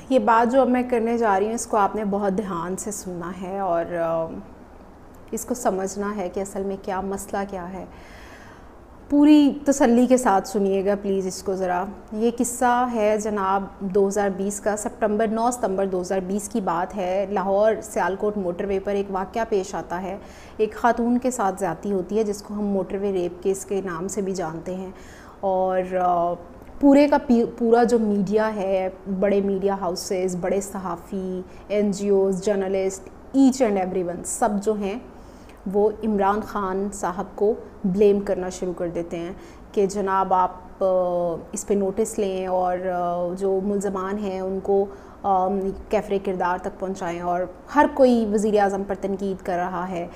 ये बात जो अब मैं करने जा रही हूँ इसको आपने बहुत ध्यान से सुनना है और इसको समझना है कि असल में क्या मसला क्या है। पूरी तसल्ली के साथ सुनिएगा प्लीज़ इसको ज़रा। ये किस्सा है जनाब 2020 का, 9 सितंबर 2020 की बात है। लाहौर सियालकोट मोटरवे पर एक वाक़या पेश आता है। एक ख़ातून के साथ ज़्यादती होती है जिसको हम मोटरवे रेप केस के नाम से भी जानते हैं। और पूरे का पूरा जो मीडिया है, बड़े मीडिया हाउसेस, बड़े सहाफ़ी, NGOs, journalist, each and everyone, सब जो हैं वो इमरान ख़ान साहब को ब्लेम करना शुरू कर देते हैं कि जनाब आप इस पे नोटिस लें और जो मुल्ज़मान हैं उनको कैफ़रे किरदार तक पहुंचाएं। और हर कोई वज़ीर आज़म पर तनकीद कर रहा है,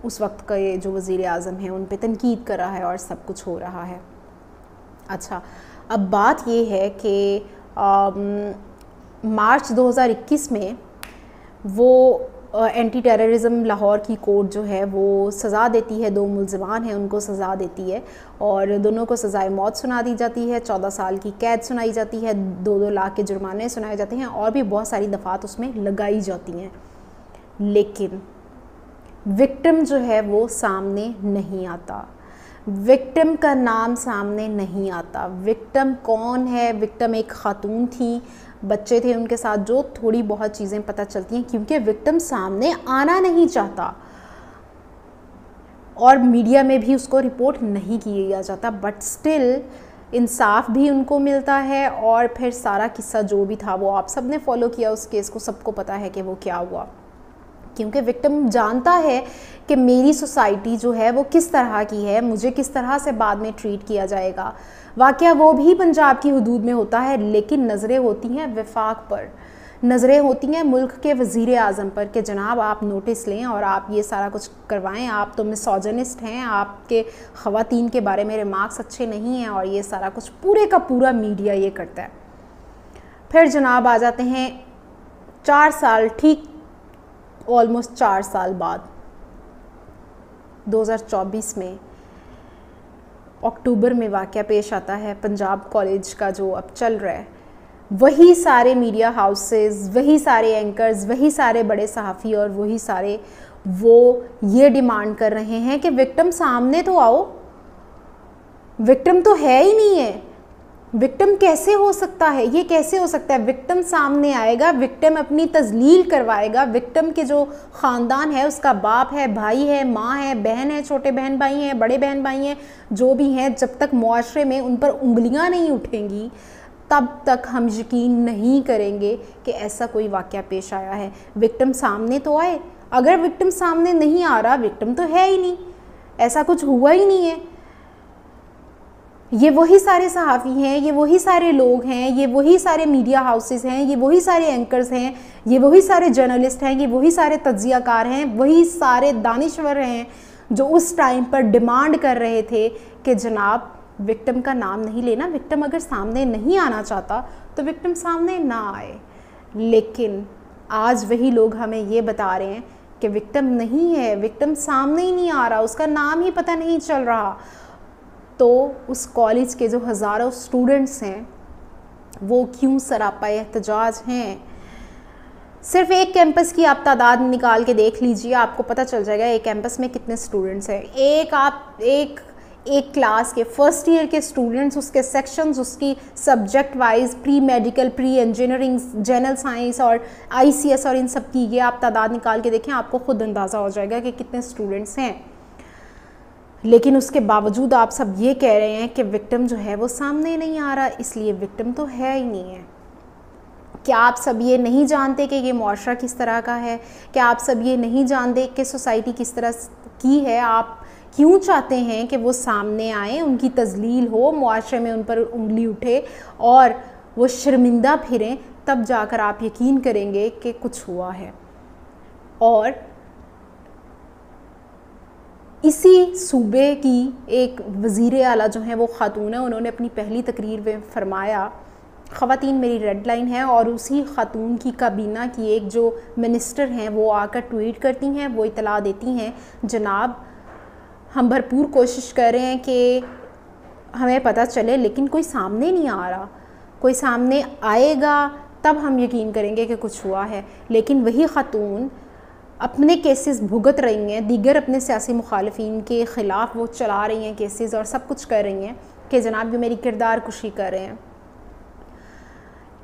उस वक्त का ये जो वज़ीर आज़म हैं उन पे तनकीद कर रहा है और सब कुछ हो रहा है। अच्छा, अब बात ये है कि मार्च 2021 में वो एंटी टेररिज्म लाहौर की कोर्ट जो है वो सज़ा देती है। 2 मुल्ज़मान हैं उनको सज़ा देती है और दोनों को सज़ाए मौत सुना दी जाती है। 14 साल की कैद सुनाई जाती है, 2-2 लाख के जुर्माने सुनाए जाते हैं और भी बहुत सारी दफ़ात उसमें लगाई जाती हैं। लेकिन विक्टिम जो है वो सामने नहीं आता, विक्टिम का नाम सामने नहीं आता। विक्टिम कौन है? विक्टिम एक ख़ातून थी, बच्चे थे उनके साथ, जो थोड़ी बहुत चीज़ें पता चलती हैं क्योंकि विक्टिम सामने आना नहीं चाहता और मीडिया में भी उसको रिपोर्ट नहीं किया जाता। बट स्टिल इंसाफ भी उनको मिलता है और फिर सारा किस्सा जो भी था वो आप सब ने फॉलो किया उस केस को, सबको पता है कि वो क्या हुआ। क्योंकि विक्टिम जानता है कि मेरी सोसाइटी जो है वो किस तरह की है, मुझे किस तरह से बाद में ट्रीट किया जाएगा। वाक़या वो भी पंजाब की हुदूद में होता है, लेकिन नज़रें होती हैं वफाक पर, नज़रें होती हैं मुल्क के वज़ीर आज़म पर कि जनाब आप नोटिस लें और आप ये सारा कुछ करवाएं, आप तो मिसोजिनिस्ट हैं, आपके ख़वातीन के बारे में रिमार्क्स अच्छे नहीं हैं और ये सारा कुछ पूरे का पूरा मीडिया ये करता है। फिर जनाब आ जाते हैं 4 साल, ठीक ऑलमोस्ट 4 साल बाद 2024 में अक्टूबर में वाक़या पेश आता है पंजाब कॉलेज का जो अब चल रहा है। वही सारे मीडिया हाउसेस, वही सारे एंकर्स, वही सारे बड़े सहाफ़ी और वही सारे वो ये डिमांड कर रहे हैं कि विक्टिम सामने तो आओ। विक्टिम तो है ही नहीं है, विक्टिम कैसे हो सकता है? ये कैसे हो सकता है? विक्टिम सामने आएगा, विक्टिम अपनी तजलील करवाएगा, विक्टिम के जो ख़ानदान है, उसका बाप है, भाई है, माँ है, बहन है, छोटे बहन भाई हैं, बड़े बहन भाई हैं, जो भी हैं, जब तक मुआशरे में उन पर उंगलियां नहीं उठेंगी तब तक हम यकीन नहीं करेंगे कि ऐसा कोई वाक़या पेश आया है। विक्टिम सामने तो आए। अगर विक्टिम सामने नहीं आ रहा, विक्टिम तो है ही नहीं, ऐसा कुछ हुआ ही नहीं है। ये वही सारे सहाफ़ी हैं, ये वही सारे लोग हैं, ये वही सारे मीडिया हाउसेस हैं, ये वही सारे एंकर्स हैं, ये वही सारे जर्नलिस्ट हैं, ये वही सारे तज्ज़ियाकार हैं, वही सारे दानिश्वर हैं जो उस टाइम पर डिमांड कर रहे थे कि जनाब विक्टिम का नाम नहीं लेना, विक्टिम अगर सामने नहीं आना चाहता तो विक्टिम सामने ना आए। लेकिन आज वही लोग हमें ये बता रहे हैं कि विक्टिम नहीं है, विक्टिम सामने ही नहीं आ रहा, उसका नाम ही पता नहीं चल रहा। तो उस कॉलेज के जो हज़ारों स्टूडेंट्स हैं वो क्यों सरापा एहतजाज हैं? सिर्फ एक कैंपस की आप तादाद निकाल के देख लीजिए, आपको पता चल जाएगा एक कैंपस में कितने स्टूडेंट्स हैं। एक क्लास के फर्स्ट ईयर के स्टूडेंट्स, उसके सेक्शंस, उसकी subject wise, pre medical, pre engineering, general science और ICS और इन सब की ये आप तादाद निकाल के देखें, आपको खुद अंदाज़ा हो जाएगा कि कितने स्टूडेंट्स हैं। लेकिन उसके बावजूद आप सब ये कह रहे हैं कि विक्टिम जो है वो सामने नहीं आ रहा, इसलिए विक्टिम तो है ही नहीं है। क्या आप सब ये नहीं जानते कि ये मुआशरा किस तरह का है? क्या आप सब ये नहीं जानते कि सोसाइटी किस तरह की है? आप क्यों चाहते हैं कि वो सामने आए, उनकी तजलील हो, मुआशरे में उन पर उंगली उठे और वो शर्मिंदा फिरें? तब जाकर आप यकीन करेंगे कि कुछ हुआ है। और इसी सूबे की एक वज़ीर आला जो है वो ख़ातून है, उन्होंने अपनी पहली तकरीर में फरमाया ख़वातीन मेरी रेड लाइन है। और उसी ख़ातून की काबीना की एक जो मिनिस्टर हैं वो आकर ट्वीट करती हैं, वो इतला देती हैं जनाब हम भरपूर कोशिश कर रहे हैं कि हमें पता चले, लेकिन कोई सामने नहीं आ रहा। कोई सामने आएगा तब हम यकीन करेंगे कि कुछ हुआ है। लेकिन वही ख़ातून अपने केसेस भुगत रही हैं, दीगर अपने सियासी मुखालिफिन के ख़िलाफ़ वो चला रही हैं केसेस और सब कुछ कर रही हैं कि जनाब ये मेरी किरदार कुशी कर रहे हैं।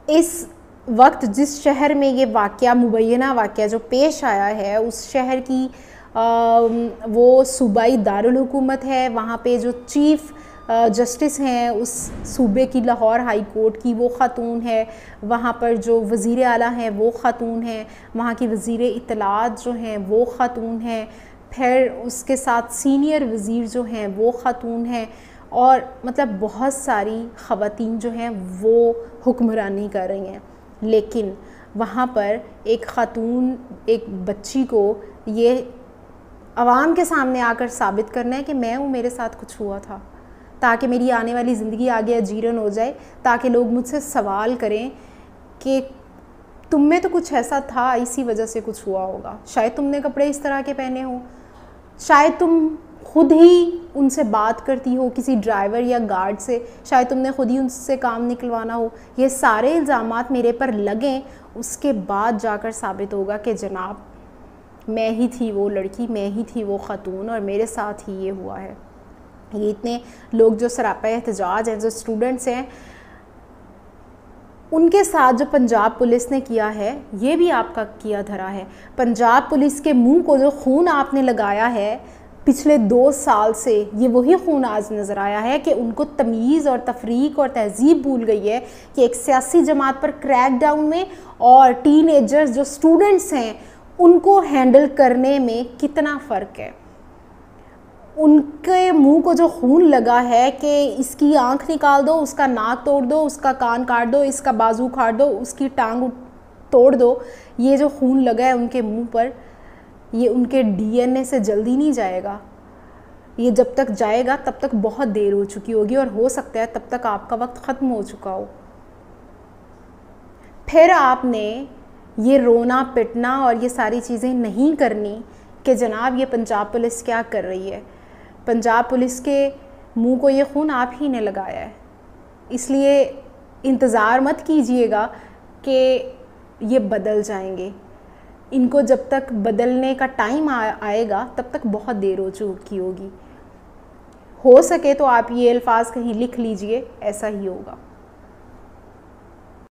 इस वक्त जिस शहर में ये वाक़या, मुबैना वाक़या जो पेश आया है, उस शहर की वो सूबाई दारुल हुकूमत है, वहाँ पे जो चीफ़ जस्टिस हैं उस सूबे की, लाहौर हाई कोर्ट की, वो ख़ातून है। वहाँ पर जो वज़ीर आला हैं वो ख़ातून हैं, वहाँ की वज़ीर इत्तलात जो हैं वो ख़ातून हैं, फिर उसके साथ सीनियर वज़ीर जो हैं वो ख़ातून हैं, और मतलब बहुत सारी ख़वातीन जो हैं वो हुक्मरानी कर रही हैं। लेकिन वहाँ पर एक ख़ातून, एक बच्ची को ये आवाम के सामने आकर साबित करना है कि मैं हूँ, मेरे साथ कुछ हुआ था, ताकि मेरी आने वाली ज़िंदगी आगे अजीरन हो जाए, ताकि लोग मुझसे सवाल करें कि तुम में तो कुछ ऐसा था, इसी वजह से कुछ हुआ होगा, शायद तुमने कपड़े इस तरह के पहने हो, शायद तुम खुद ही उनसे बात करती हो, किसी ड्राइवर या गार्ड से, शायद तुमने खुद ही उनसे काम निकलवाना हो। ये सारे इल्ज़ामात मेरे पर लगें, उसके बाद जाकर साबित होगा कि जनाब मैं ही थी वो लड़की, मैं ही थी वो ख़ातून और मेरे साथ ही ये हुआ है। ये इतने लोग जो सरापा एहतजाज हैं, जो स्टूडेंट्स हैं, उनके साथ जो पंजाब पुलिस ने किया है ये भी आपका किया धरा है। पंजाब पुलिस के मुंह को जो खून आपने लगाया है पिछले 2 साल से, ये वही खून आज नज़र आया है कि उनको तमीज़ और तफरीक और तहज़ीब भूल गई है कि एक सियासी जमात पर क्रैकडाउन में और टीनेजर्स जो स्टूडेंट्स हैं उनको हैंडल करने में कितना फ़र्क है। उनके मुंह को जो खून लगा है कि इसकी आंख निकाल दो, उसका नाक तोड़ दो, उसका कान काट दो, इसका बाजू उखाड़ दो, उसकी टांग तोड़ दो, ये जो खून लगा है उनके मुंह पर, ये उनके डीएनए से जल्दी नहीं जाएगा। ये जब तक जाएगा तब तक बहुत देर हो चुकी होगी और हो सकता है तब तक आपका वक्त ख़त्म हो चुका हो। फिर आपने ये रोना पिटना और ये सारी चीज़ें नहीं करनी कि जनाब ये पंजाब पुलिस क्या कर रही है। पंजाब पुलिस के मुंह को ये खून आप ही ने लगाया है, इसलिए इंतज़ार मत कीजिएगा कि ये बदल जाएंगे। इनको जब तक बदलने का टाइम आएगा तब तक बहुत देर हो चुकी होगी। हो सके तो आप ये अल्फाज कहीं लिख लीजिए, ऐसा ही होगा।